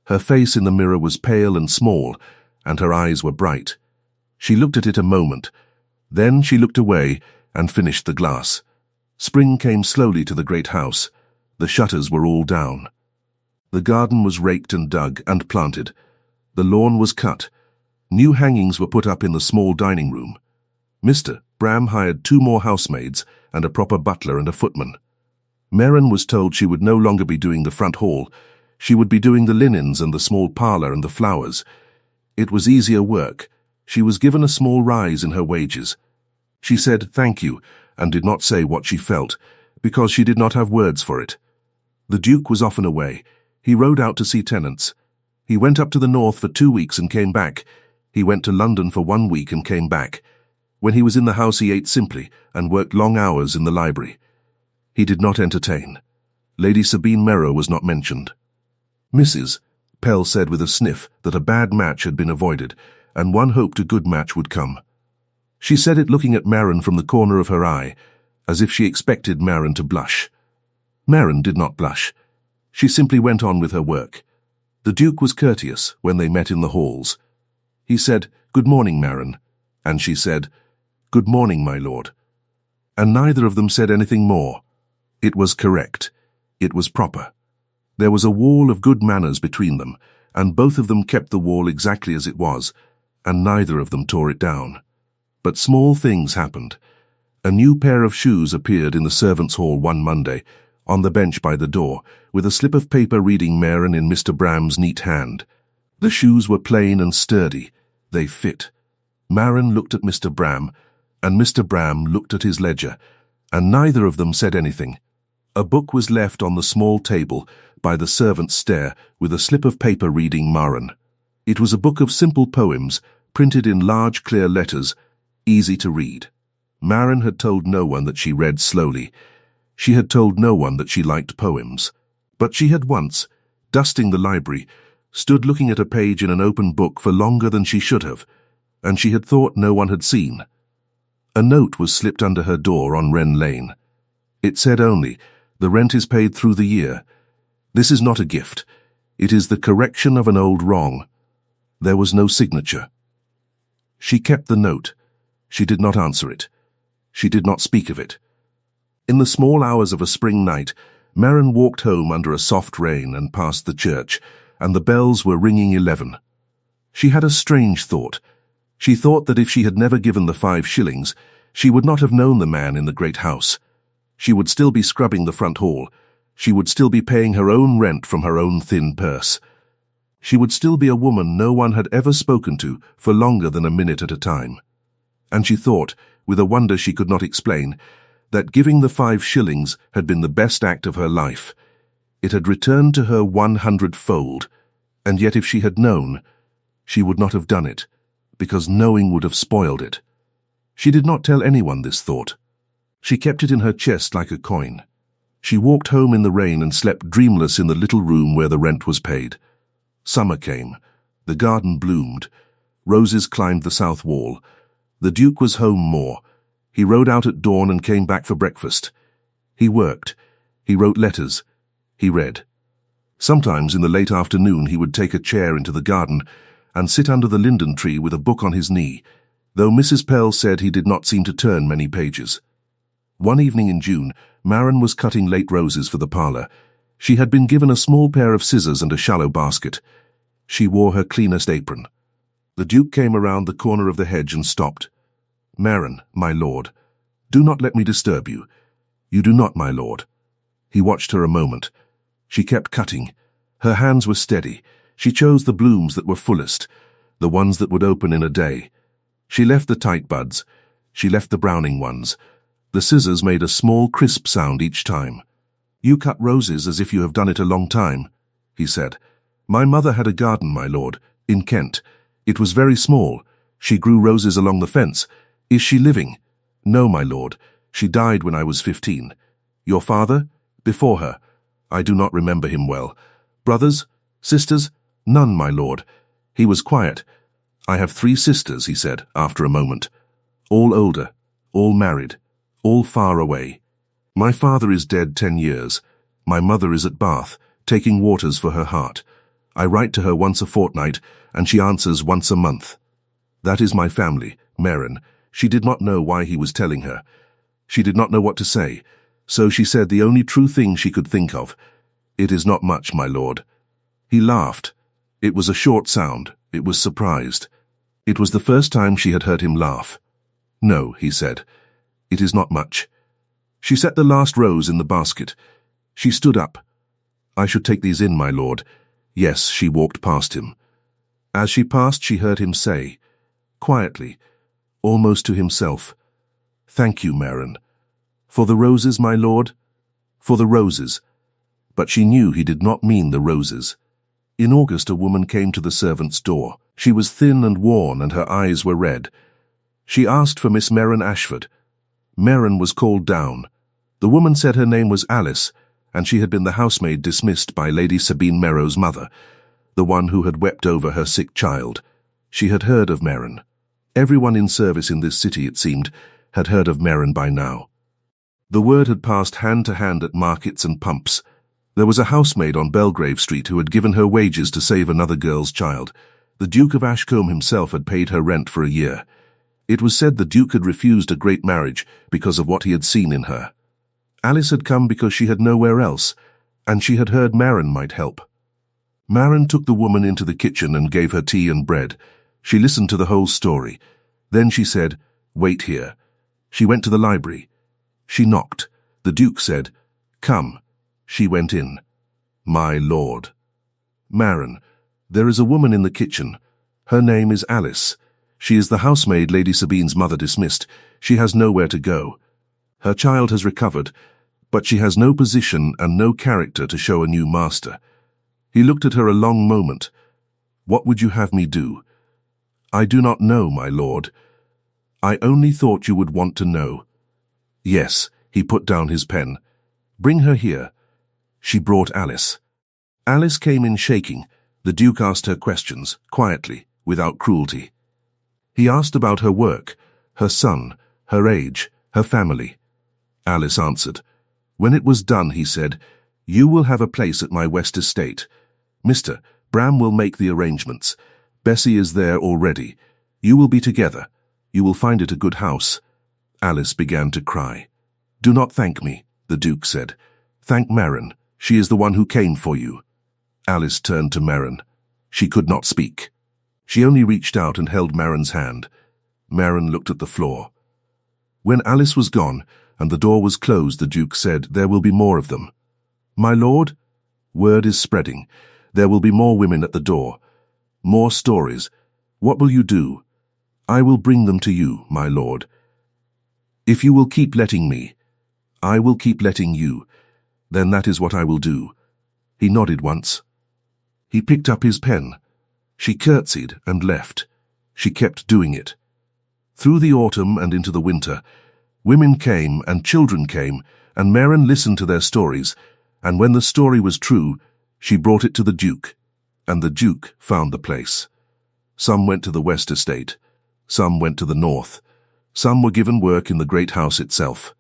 Her face in the mirror was pale and small, and her eyes were bright. She looked at it a moment. Then she looked away and finished the glass. Spring came slowly to the great house. The shutters were all down. The garden was raked and dug and planted. The lawn was cut. New hangings were put up in the small dining room. Mr. Bram hired 2 more housemaids and a proper butler and a footman. Maren was told she would no longer be doing the front hall. She would be doing the linens and the small parlour and the flowers. It was easier work. She was given a small rise in her wages. She said thank you and did not say what she felt, because she did not have words for it. The Duke was often away. He rode out to see tenants. He went up to the north for 2 weeks and came back. He went to London for 1 week and came back. When he was in the house he ate simply and worked long hours in the library. He did not entertain. Lady Sabine Merrow was not mentioned. Mrs. Pell said with a sniff that a bad match had been avoided, and one hoped a good match would come. She said it looking at Maren from the corner of her eye, as if she expected Maren to blush. Maren did not blush. She simply went on with her work. The Duke was courteous when they met in the halls. He said, "Good morning, Maren," and she said, "Good morning, my lord." And neither of them said anything more. It was correct. It was proper. There was a wall of good manners between them, and both of them kept the wall exactly as it was, and neither of them tore it down. But small things happened. A new pair of shoes appeared in the servants' hall one Monday, on the bench by the door, with a slip of paper reading Maren in Mr. Bram's neat hand. The shoes were plain and sturdy. They fit. Maren looked at Mr. Bram, and Mr. Bram looked at his ledger, and neither of them said anything. A book was left on the small table by the servants' stair with a slip of paper reading Maren. It was a book of simple poems, printed in large clear letters, easy to read. Maren had told no one that she read slowly. She had told no one that she liked poems. But she had once, dusting the library, stood looking at a page in an open book for longer than she should have, and she had thought no one had seen. A note was slipped under her door on Wren Lane. It said only, "The rent is paid through the year. This is not a gift. It is the correction of an old wrong." There was no signature. She kept the note. She did not answer it. She did not speak of it. In the small hours of a spring night, Maren walked home under a soft rain and past the church, and the bells were ringing 11. She had a strange thought. She thought that if she had never given the 5 shillings, she would not have known the man in the great house. She would still be scrubbing the front hall. She would still be paying her own rent from her own thin purse. She would still be a woman no one had ever spoken to for longer than a minute at a time. And she thought, with a wonder she could not explain, that giving the 5 shillings had been the best act of her life. It had returned to her 100-fold, and yet if she had known, she would not have done it, because knowing would have spoiled it. She did not tell anyone this thought. She kept it in her chest like a coin. She walked home in the rain and slept dreamless in the little room where the rent was paid. Summer came. The garden bloomed. Roses climbed the south wall. The Duke was home more. He rode out at dawn and came back for breakfast. He worked. He wrote letters. He read. Sometimes in the late afternoon he would take a chair into the garden and sit under the linden tree with a book on his knee, though Mrs. Pell said he did not seem to turn many pages. One evening in June, Maren was cutting late roses for the parlour. She had been given a small pair of scissors and a shallow basket. She wore her cleanest apron. The Duke came around the corner of the hedge and stopped. "Maren, my lord, do not let me disturb you. You do not, my lord." He watched her a moment. She kept cutting. Her hands were steady. She chose the blooms that were fullest, the ones that would open in a day. She left the tight buds. She left the browning ones. The scissors made a small, crisp sound each time. "You cut roses as if you have done it a long time," he said. "My mother had a garden, my lord, in Kent. It was very small. She grew roses along the fence. Is she living?" "No, my lord. She died when I was 15. "Your father?" "Before her. I do not remember him well. "Brothers? Sisters?" "None, my lord." He was quiet. "I have 3 sisters," he said, after a moment. "All older, all married, all far away. My father is dead 10 years. My mother is at Bath, taking waters for her heart. I write to her once a fortnight, and she answers once a month. That is my family, Maren." She did not know why he was telling her. She did not know what to say, so she said the only true thing she could think of. "It is not much, my lord." He laughed. It was a short sound. It was surprised. It was the first time she had heard him laugh. "No," he said. "It is not much." She set the last rose in the basket. She stood up. "I should take these in, my lord." Yes, she walked past him. As she passed, she heard him say, quietly, almost to himself, "Thank you, Maren." "For the roses, my lord?" "For the roses." But she knew he did not mean the roses. In August, a woman came to the servant's door. She was thin and worn, and her eyes were red. She asked for Miss Maren Ashford. Maren was called down. The woman said her name was Alice, and she had been the housemaid dismissed by Lady Sabine Merrow's mother, the one who had wept over her sick child. She had heard of Maren. Everyone in service in this city, it seemed, had heard of Maren by now. The word had passed hand to hand at markets and pumps. There was a housemaid on Belgrave Street who had given her wages to save another girl's child. The Duke of Ashcombe himself had paid her rent for a year. It was said the Duke had refused a great marriage because of what he had seen in her. Alice had come because she had nowhere else, and she had heard Maren might help. Maren took the woman into the kitchen and gave her tea and bread. She listened to the whole story. Then she said, "Wait here." She went to the library. She knocked. The Duke said, "Come." She went in. "My lord." "Maren, there is a woman in the kitchen. Her name is Alice. She is the housemaid Lady Sabine's mother dismissed. She has nowhere to go. Her child has recovered, but she has no position and no character to show a new master." He looked at her a long moment. "What would you have me do?" "I do not know, my lord. I only thought you would want to know." "Yes," he put down his pen. "Bring her here." She brought Alice. Alice came in shaking. The Duke asked her questions, quietly, without cruelty. He asked about her work, her son, her age, her family. Alice answered. When it was done, he said, "You will have a place at my West Estate. Mr. Bram will make the arrangements. Bessie is there already. You will be together. You will find it a good house." Alice began to cry. "Do not thank me," the Duke said. "Thank Maren. She is the one who came for you." Alice turned to Maren. She could not speak. She only reached out and held Maren's hand. Maren looked at the floor. When Alice was gone and the door was closed, the Duke said, "There will be more of them." "My lord?" "Word is spreading. There will be more women at the door. More stories. What will you do?" "I will bring them to you, my lord. If you will keep letting me, I will keep letting you. Then that is what I will do." He nodded once. He picked up his pen. She curtsied and left. She kept doing it. Through the autumn and into the winter, women came and children came, and Maren listened to their stories, and when the story was true, she brought it to the Duke, and the Duke found the place. Some went to the West Estate. Some went to the North. Some were given work in the great house itself.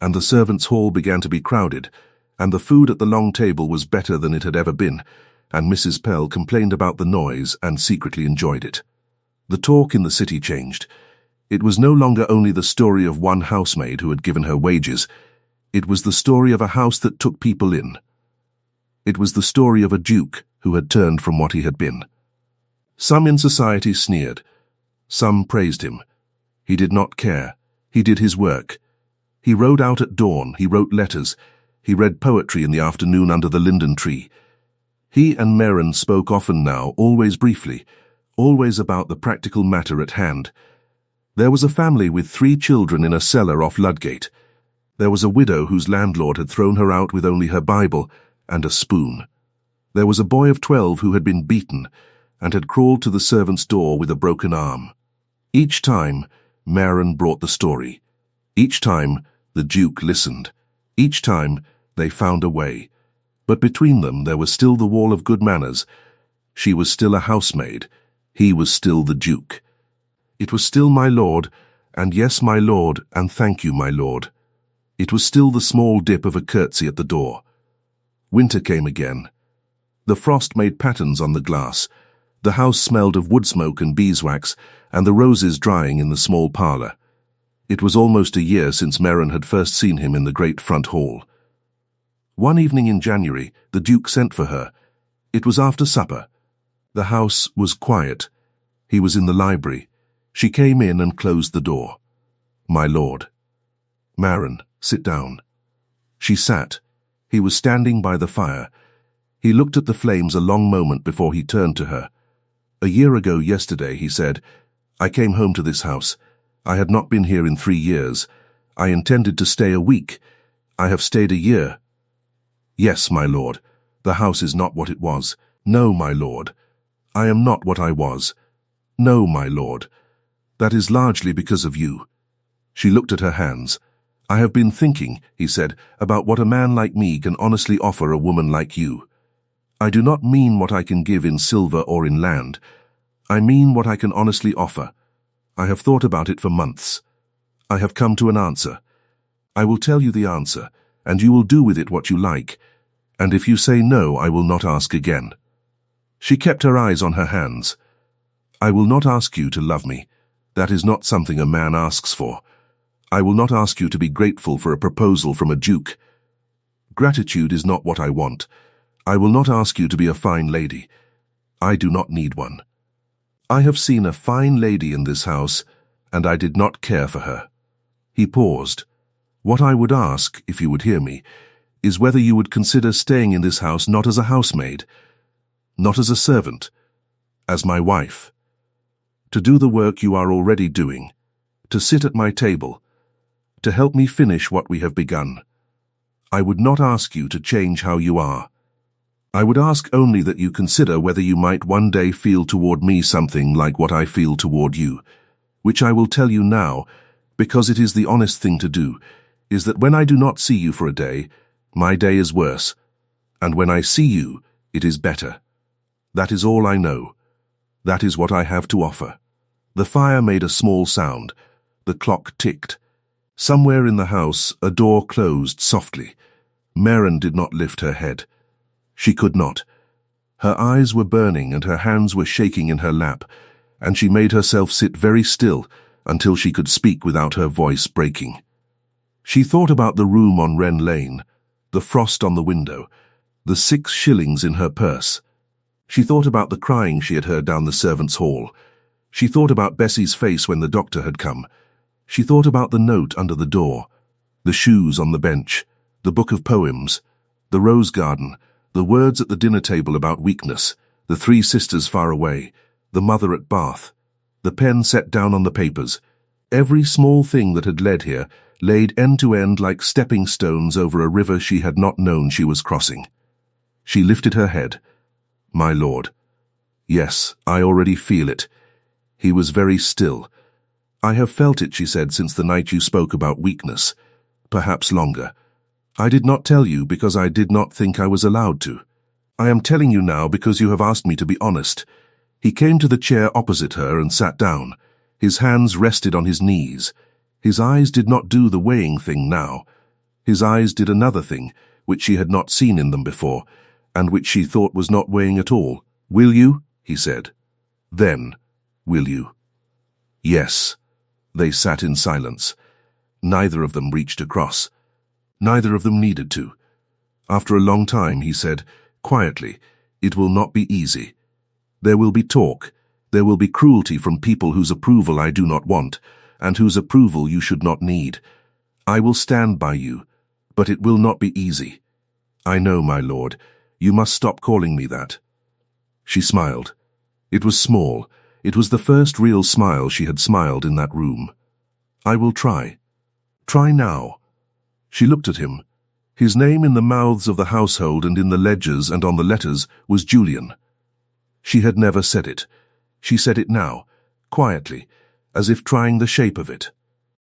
And the servants' hall began to be crowded, and the food at the long table was better than it had ever been, and Mrs. Pell complained about the noise and secretly enjoyed it. The talk in the city changed. It was no longer only the story of one housemaid who had given her wages. It was the story of a house that took people in. It was the story of a duke who had turned from what he had been. Some in society sneered. Some praised him. He did not care. He did his work. He rode out at dawn. He wrote letters. He read poetry in the afternoon under the linden tree. He and Maren spoke often now, always briefly, always about the practical matter at hand. There was a family with 3 children in a cellar off Ludgate. There was a widow whose landlord had thrown her out with only her Bible and a spoon. There was a boy of 12 who had been beaten and had crawled to the servant's door with a broken arm. Each time, Maren brought the story. Each time, the Duke listened. Each time, they found a way. But between them, there was still the wall of good manners. She was still a housemaid. He was still the Duke. It was still my lord, and yes, my lord, and thank you, my lord. It was still the small dip of a curtsy at the door. Winter came again. The frost made patterns on the glass. The house smelled of wood smoke and beeswax, and the roses drying in the small parlour. It was almost a year since Maren had first seen him in the great front hall. One evening in January, the Duke sent for her. It was after supper. The house was quiet. He was in the library. She came in and closed the door. My lord. Marin, sit down. She sat. He was standing by the fire. He looked at the flames a long moment before he turned to her. A year ago yesterday, he said, I came home to this house. I had not been here in 3 years. I intended to stay a week. I have stayed a year. Yes, my lord. The house is not what it was. No, my lord. I am not what I was. No, my lord. That is largely because of you. She looked at her hands. I have been thinking, he said, about what a man like me can honestly offer a woman like you. I do not mean what I can give in silver or in land. I mean what I can honestly offer. I have thought about it for months. I have come to an answer. I will tell you the answer, and you will do with it what you like. And if you say no, I will not ask again. She kept her eyes on her hands. I will not ask you to love me. That is not something a man asks for. I will not ask you to be grateful for a proposal from a duke. Gratitude is not what I want. I will not ask you to be a fine lady. I do not need one. I have seen a fine lady in this house, and I did not care for her. He paused. What I would ask, if you would hear me, is whether you would consider staying in this house not as a housemaid, not as a servant, as my wife. To do the work you are already doing, to sit at my table, to help me finish what we have begun. I would not ask you to change how you are. I would ask only that you consider whether you might one day feel toward me something like what I feel toward you, which I will tell you now, because it is the honest thing to do, is that when I do not see you for a day, my day is worse, and when I see you, it is better. That is all I know. That is what I have to offer. The fire made a small sound. The clock ticked. Somewhere in the house, a door closed softly. Marin did not lift her head. She could not. Her eyes were burning and her hands were shaking in her lap, and she made herself sit very still until she could speak without her voice breaking. She thought about the room on Wren Lane, the frost on the window, the 6 shillings in her purse. She thought about the crying she had heard down the servants' hall. She thought about Bessie's face when the doctor had come. She thought about the note under the door, the shoes on the bench, the book of poems, the rose garden, the words at the dinner table about weakness, the 3 sisters far away, the mother at Bath, the pen set down on the papers. Every small thing that had led here, laid end to end like stepping stones over a river she had not known she was crossing. She lifted her head. My lord. Yes, I already feel it. He was very still. I have felt it, she said, since the night you spoke about weakness. Perhaps longer. I did not tell you because I did not think I was allowed to. I am telling you now because you have asked me to be honest. He came to the chair opposite her and sat down. His hands rested on his knees. His eyes did not do the weighing thing now. His eyes did another thing, which she had not seen in them before, and which she thought was not weighing at all. Will you? He said. Then, will you? Yes. They sat in silence. Neither of them reached across. Neither of them needed to. After a long time, he said, quietly, it will not be easy. There will be talk. There will be cruelty from people whose approval I do not want, and whose approval you should not need. I will stand by you, but it will not be easy. I know, my lord. You must stop calling me that. She smiled. It was small. It was the first real smile she had smiled in that room. I will try. Try now. She looked at him. His name in the mouths of the household and in the ledgers and on the letters was Julian. She had never said it. She said it now, quietly, as if trying the shape of it.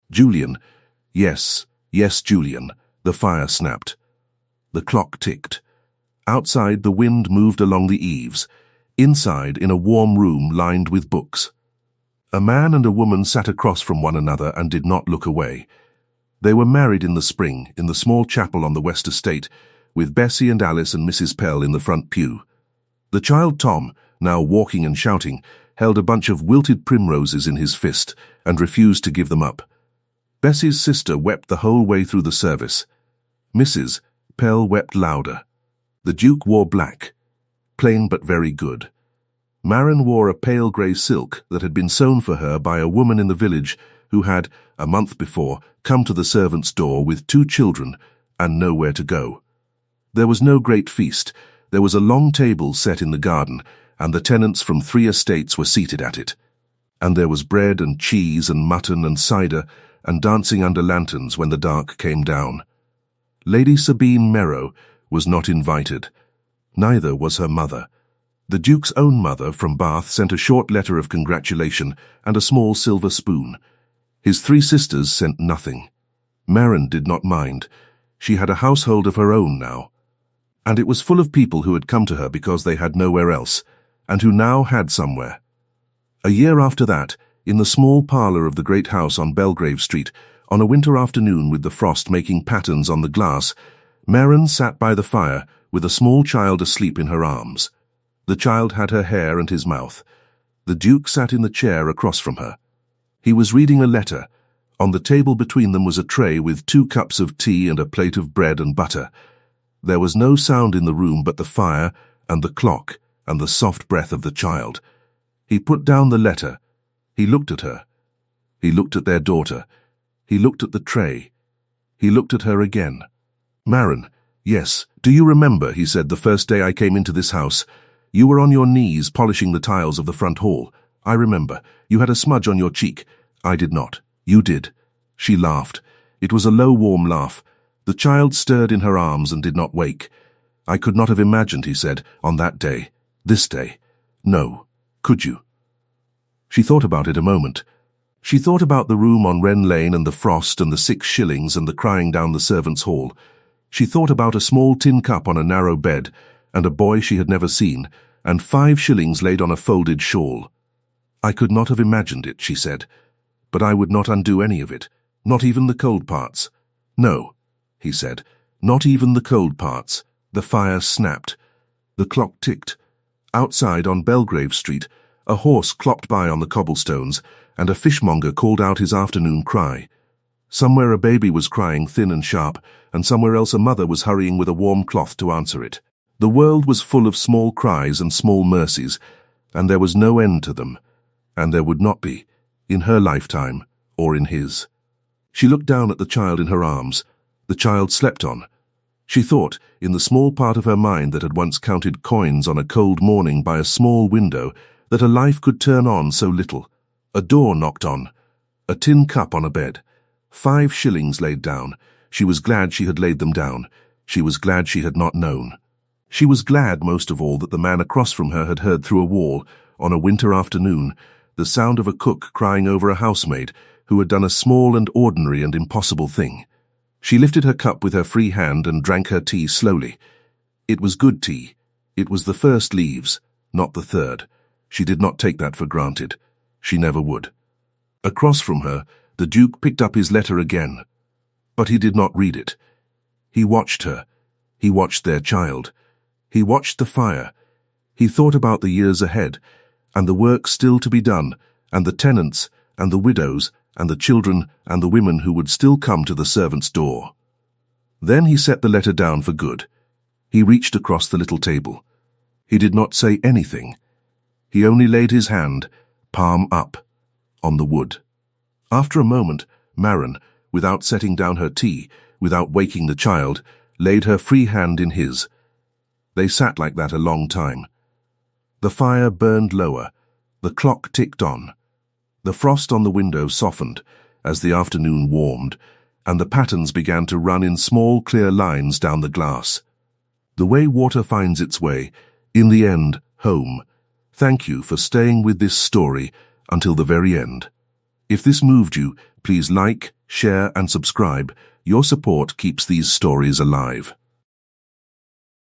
Julian. Yes, yes, Julian. The fire snapped. The clock ticked. Outside, the wind moved along the eaves. Inside, in a warm room lined with books. A man and a woman sat across from one another and did not look away. They were married in the spring, in the small chapel on the West Estate, with Bessie and Alice and Mrs. Pell in the front pew. The child Tom, now walking and shouting, held a bunch of wilted primroses in his fist and refused to give them up. Bessie's sister wept the whole way through the service. Mrs. Pell wept louder. The Duke wore black, plain but very good. Marin wore a pale grey silk that had been sewn for her by a woman in the village who had, a month before, come to the servants' door with 2 children and nowhere to go. There was no great feast. There was a long table set in the garden, and the tenants from 3 estates were seated at it. And there was bread and cheese and mutton and cider and dancing under lanterns when the dark came down. Lady Sabine Merrow was not invited. Neither was her mother. The Duke's own mother from Bath sent a short letter of congratulation and a small silver spoon. His 3 sisters sent nothing. Maren did not mind. She had a household of her own now. And it was full of people who had come to her because they had nowhere else, and who now had somewhere. A year after that, in the small parlour of the great house on Belgrave Street, on a winter afternoon with the frost making patterns on the glass, Maren sat by the fire with a small child asleep in her arms. The child had her hair and his mouth. The Duke sat in the chair across from her. He was reading a letter. On the table between them was a tray with 2 cups of tea and a plate of bread and butter. There was no sound in the room but the fire and the clock and the soft breath of the child. He put down the letter. He looked at her. He looked at their daughter. He looked at the tray. He looked at her again. "Maren, yes, do you remember," he said, "the first day I came into this house? You were on your knees polishing the tiles of the front hall. I remember. You had a smudge on your cheek. I did not. You did." She laughed. It was a low, warm laugh. The child stirred in her arms and did not wake. "I could not have imagined," he said, "on that day. This day. No. Could you?" She thought about it a moment. She thought about the room on Wren Lane and the frost and the 6 shillings and the crying down the servants' hall. She thought about a small tin cup on a narrow bed and a boy she had never seen and 5 shillings laid on a folded shawl. "I could not have imagined it," she said, "but I would not undo any of it, not even the cold parts." "No," he said, "not even the cold parts." The fire snapped. The clock ticked. Outside on Belgrave Street, a horse clopped by on the cobblestones, and a fishmonger called out his afternoon cry. Somewhere a baby was crying thin and sharp, and somewhere else a mother was hurrying with a warm cloth to answer it. The world was full of small cries and small mercies, and there was no end to them, and there would not be, in her lifetime or in his. She looked down at the child in her arms. The child slept on. She thought, in the small part of her mind that had once counted coins on a cold morning by a small window, that a life could turn on so little. A door knocked on. A tin cup on a bed. 5 shillings laid down. She was glad she had laid them down. She was glad she had not known. She was glad most of all that the man across from her had heard through a wall, on a winter afternoon, the sound of a cook crying over a housemaid who had done a small and ordinary and impossible thing. She lifted her cup with her free hand and drank her tea slowly. It was good tea. It was the first leaves, not the third. She did not take that for granted. She never would. Across from her, the Duke picked up his letter again. But he did not read it. He watched her. He watched their child. He watched the fire. He thought about the years ahead, and the work still to be done, and the tenants, and the widows, and the children, and the women who would still come to the servants' door. Then he set the letter down for good. He reached across the little table. He did not say anything. He only laid his hand, palm up, on the wood. After a moment, Maren, without setting down her tea, without waking the child, laid her free hand in his. They sat like that a long time. The fire burned lower. The clock ticked on. The frost on the window softened as the afternoon warmed, and the patterns began to run in small, clear lines down the glass. The way water finds its way, in the end, home. Thank you for staying with this story until the very end. If this moved you, please like, share, and subscribe. Your support keeps these stories alive.